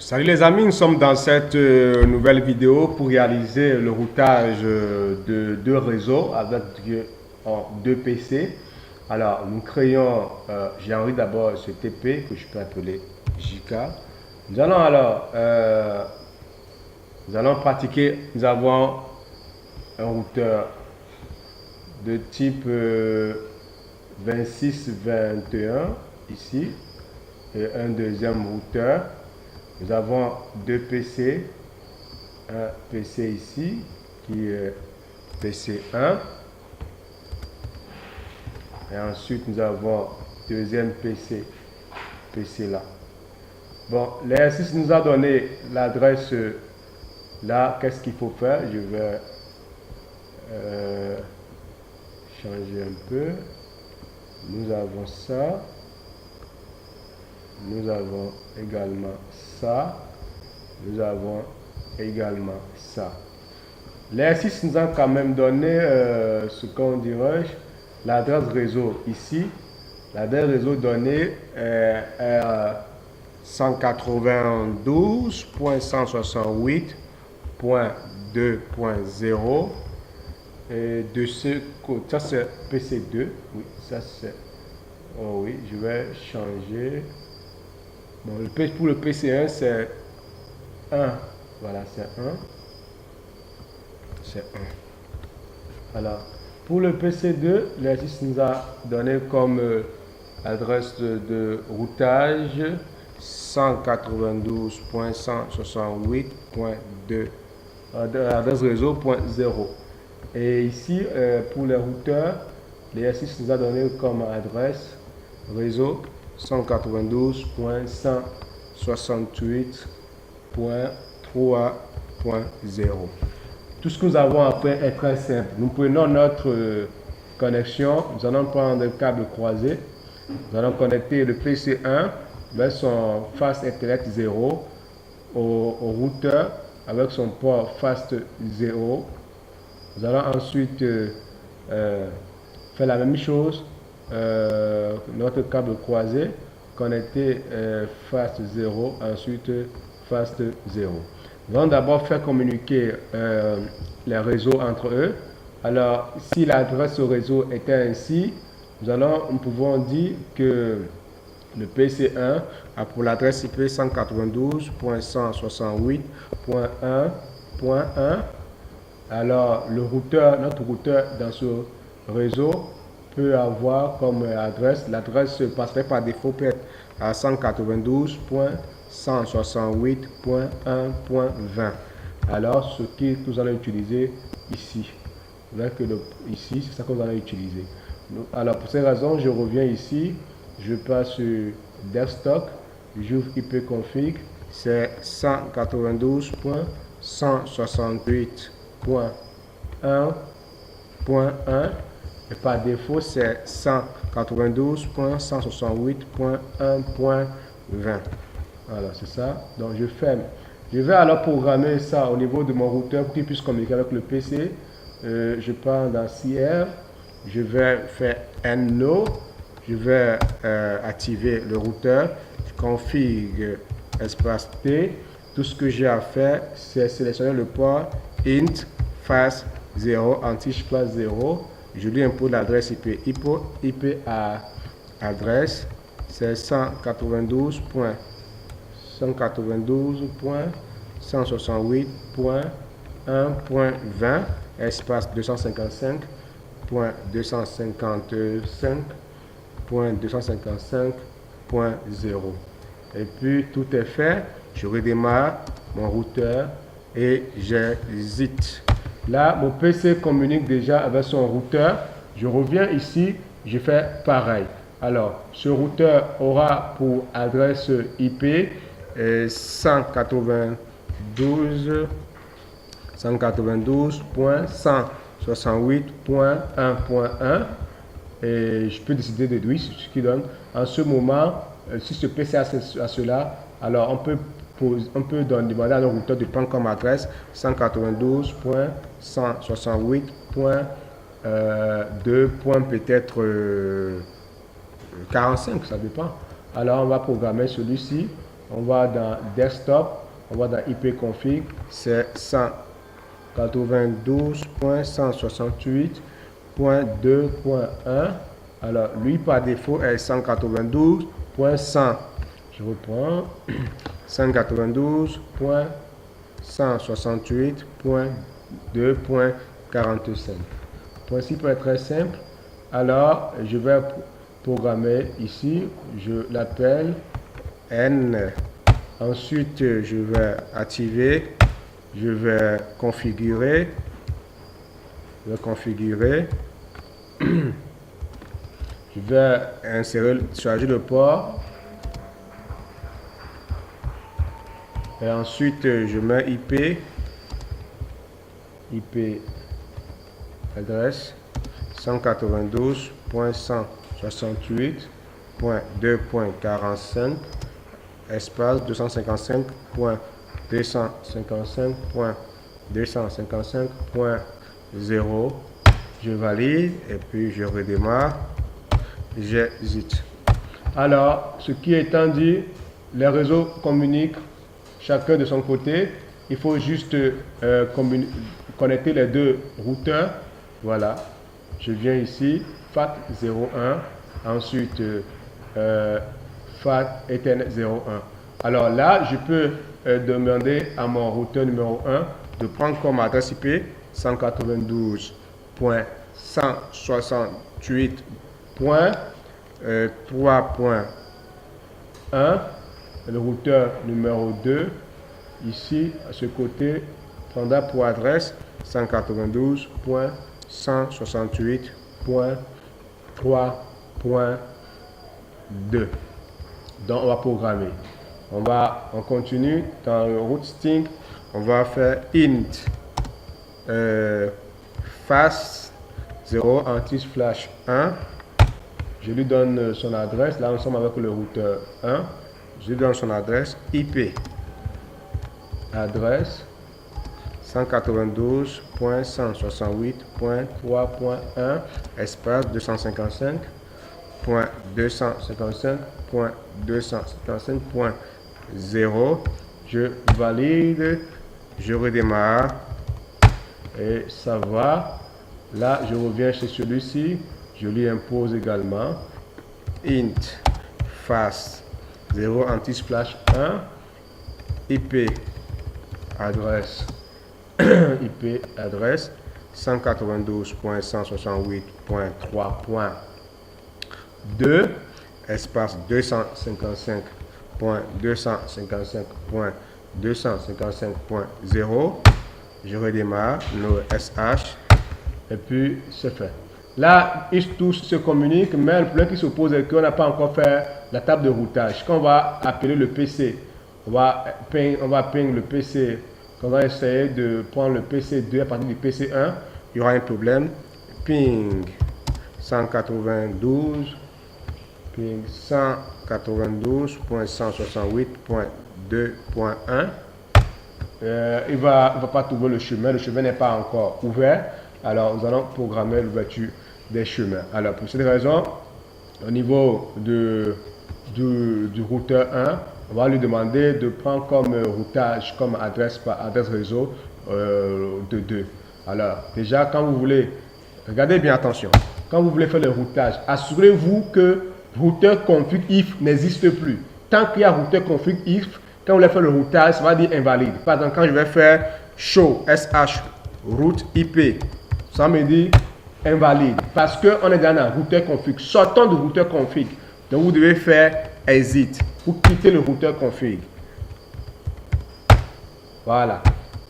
Salut les amis, nous sommes dans cette nouvelle vidéo pour réaliser le routage de deux réseaux avec deux PC. Alors nous créons, j'ai envie d'abord ce TP que je peux appeler JK. Nous allons pratiquer, nous avons un routeur de type 2621 ici et un deuxième routeur. Nous avons deux PC, un PC ici qui est PC 1 et ensuite nous avons deuxième PC, PC là. Bon, l'exercice nous a donné l'adresse là. Qu'est-ce qu'il faut faire? Je vais changer un peu. Nous avons ça. Nous avons également ça. Nous avons également ça. L'exercice nous a quand même donné ce qu'on dirait l'adresse réseau ici. L'adresse réseau donnée est 192.168.2.0 et de ce côté, ça c'est PC2. Oui, ça c'est. Oh oui, je vais changer. Bon, pour le PC1, c'est 1. Voilà, c'est 1. C'est 1. Alors, pour le PC2, l'exercice nous a donné comme adresse de routage 192.168.2, adresse réseau .0. Et ici, pour les routeurs, l'exercice nous a donné comme adresse réseau 192.168.3.0. Tout ce que nous avons à faire est très simple. Nous prenons notre connexion, nous allons prendre un câble croisé, nous allons connecter le PC1 avec son Fast Ethernet 0 au routeur avec son port Fast 0. Nous allons ensuite faire la même chose. Notre câble croisé connecté Fast 0, ensuite Fast 0. Nous allons d'abord faire communiquer les réseaux entre eux. Alors, si l'adresse au réseau était ainsi, nous pouvons dire que le PC1 a pour l'adresse IP 192.168.1.1. Alors, notre routeur dans ce réseau peut avoir comme adresse, l'adresse passerait par défaut peut être à 192.168.1.20. Alors, ce que nous allons utiliser ici, ici, c'est ça que nous allons utiliser. Alors, pour ces raisons, je reviens ici, je passe sur desktop, j'ouvre ipconfig, c'est 192.168.1.1. et par défaut c'est 192.168.1.20. Voilà, c'est ça. Donc je ferme. Je vais alors programmer ça au niveau de mon routeur pour qu'il puisse communiquer avec le PC. Je pars dans CR. Je vais faire no. Je vais activer le routeur. Je configure espace T. Tout ce que j'ai à faire, c'est sélectionner le port int fast 0 anti-flash 0. Je lui impose l'adresse IP. IP à adresse, c'est 192.168.1.20 espace 255.255.255.0. Et puis tout est fait. Je redémarre mon routeur et j'hésite. Là, mon PC communique déjà avec son routeur. Je reviens ici, je fais pareil. Alors, ce routeur aura pour adresse IP 192.168.1.1 et je peux décider de lui, ce qui donne. En ce moment, si ce PC a cela, alors on peut demander à nos routeurs de prendre comme adresse 192.168.2. Peut-être 45, ça dépend. Alors on va programmer celui-ci. on va dans desktop, on va dans ipconfig, c'est 192.168.2.1. alors lui par défaut est 192.100. je reprends 192.168.2.45. Le principe est très simple. Alors je vais programmer ici, je l'appelle N. Ensuite, je vais activer, je vais configurer, je vais insérer, charger le port. Et ensuite, je mets IP adresse 192.168.2.45 espace 255.255.255.0. je valide et puis je redémarre, j'hésite. Alors, ce qui étant dit, les réseaux communiquent chacun de son côté. Il faut juste connecter les deux routeurs. Voilà, je viens ici, FAT01, ensuite FAT Ethernet 01. Alors là, je peux demander à mon routeur numéro 1 de prendre comme adresse IP 192.168.3.1. Le routeur numéro 2, ici, à ce côté, prendra pour adresse 192.168.3.2. Donc, on va programmer. On continue dans le route string. On va faire int fast 0 anti/1. Je lui donne son adresse. Là, nous sommes avec le routeur 1. Je lui donne son adresse IP. Adresse 192.168.3.1 espace 255.255.255.0. je valide, je redémarre et ça va. Là, je reviens chez celui-ci, je lui impose également int fast 0 anti/1 IP adresse 192.168.3.2 espace 255.255.255.0. je redémarre le SH et puis c'est fait. Là, ils tous se communiquent, mais le problème qui se pose est qu'on n'a pas encore fait la table de routage. Quand on va appeler le PC, on va ping le PC. Quand on va essayer de prendre le PC2 à partir du PC1, il y aura un problème. Ping 192, ping 192.168.2.1. Il ne va pas trouver le chemin n'est pas encore ouvert. Alors, nous allons programmer l'ouverture des chemins. Alors, pour cette raison, au niveau du routeur 1, on va lui demander de prendre comme routage, comme adresse réseau de 2. Alors, déjà, quand vous voulez, regardez bien attention, quand vous voulez faire le routage, assurez-vous que routeur config if n'existe plus. Tant qu'il y a routeur config if, quand vous voulez faire le routage, ça va dire invalide. Par exemple, quand je vais faire show sh route IP, ça me dit invalide parce qu'on est dans un routeur config. Sortons du routeur config. Donc, vous devez faire exit pour quitter le routeur config. Voilà.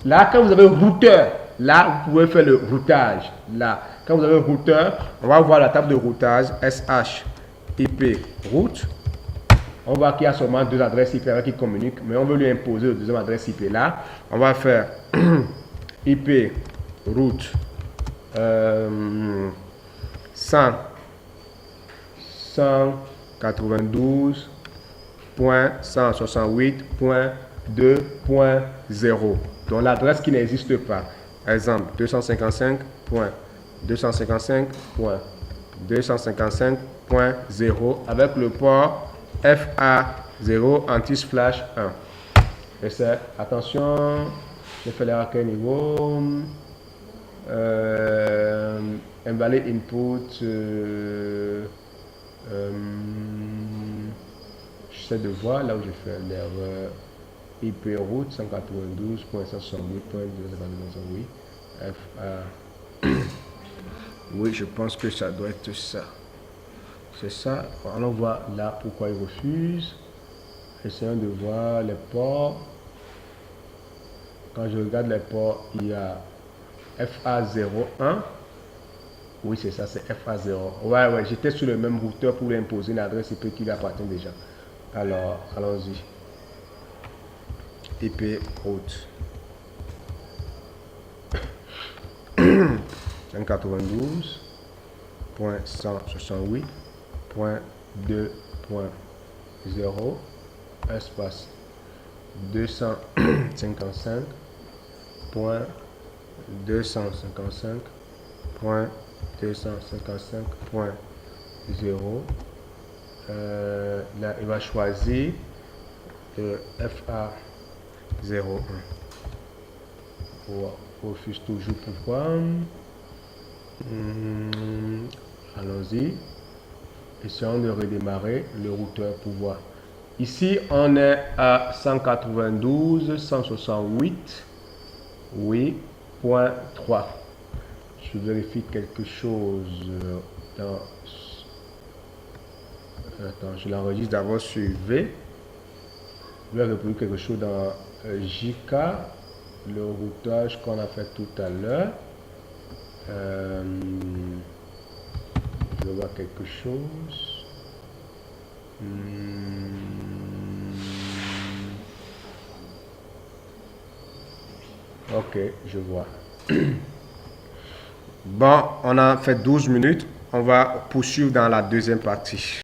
Là, quand vous avez routeur, là, vous pouvez faire le routage. Là, quand vous avez routeur, on va voir la table de routage sh IP route. On voit qu'il y a seulement deux adresses IP qui communiquent, mais on veut lui imposer la deuxième adresse IP là. On va faire IP route 192.168.2.0. Donc l'adresse qui n'existe pas. Exemple 255.255.255.0 avec le port FA 0, anti-splash 1. J'essaie. Attention, j'ai fait l'erreur à quel niveau? Invalid input. J'essaie de voir là où j'ai fait l'erreur. IP route 192.168.2.2.8 FA. Oui, je pense que ça doit être ça. C'est ça. On voit là pourquoi il refuse. Essayons de voir les ports. Quand je regarde les ports, il y a FA01. Oui, c'est ça, c'est FA0. Ouais, j'étais sur le même routeur pour lui imposer une adresse IP qui lui appartient déjà. Alors, allons-y. IP route 192.168.2.0 espace 255.255.255.0. Là, il va choisir le FA01. Refuse toujours pourquoi. Allons-y. Essayons de redémarrer le routeur pour voir. Ici, on est à 192.168.3. Je vérifie quelque chose dans... Attends, je l'enregistre d'abord sur V. Je vais reproduire quelque chose dans JK, le routage qu'on a fait tout à l'heure. Je vois quelque chose. Ok, je vois. Bon, on a fait 12 minutes. On va poursuivre dans la deuxième partie.